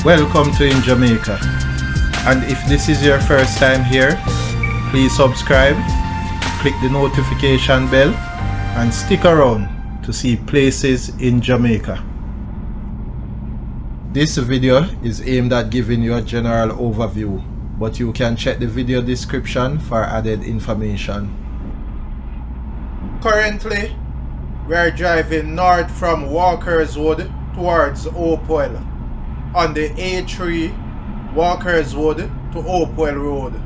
Welcome to In Jamaica, and if this is your first time here, please subscribe, click the notification bell and stick around to see places in Jamaica. This video is aimed at giving you a general overview, but you can check the video description for added information. Currently, we are driving north from Walker's Wood towards Hopewell on the A3 Walker's Wood to Hopewell Road.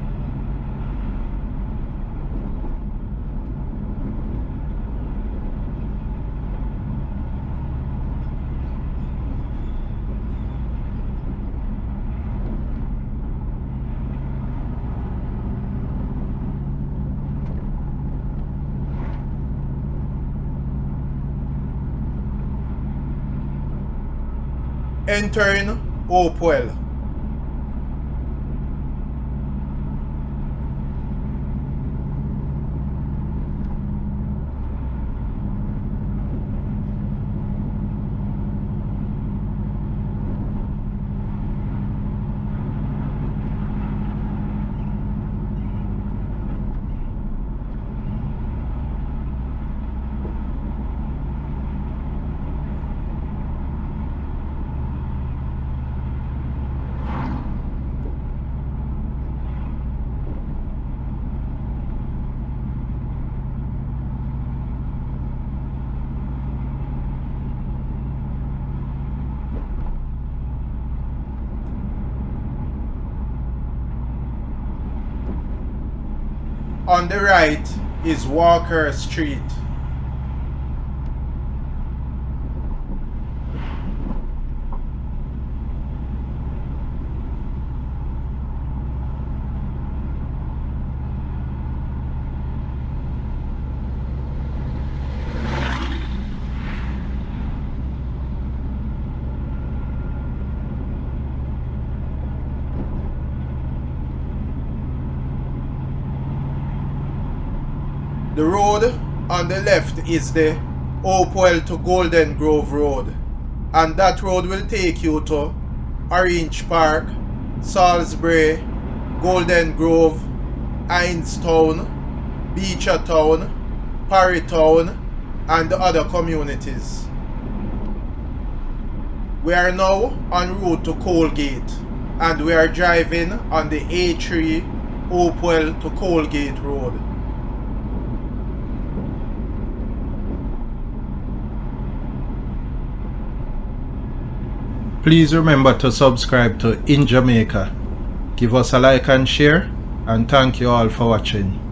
Entering Hopewell. On the right is Walker Street. The road on the left is the Hopewell to Golden Grove Road, and that road will take you to Orange Park, Salisbury, Golden Grove, Hindstown, Beechertown, Parrytown, and the other communities. We are now en route to Colgate, and we are driving on the A3 Hopewell to Colgate Road. Please remember to subscribe to In Jamaica. Give us a like and share, and thank you all for watching.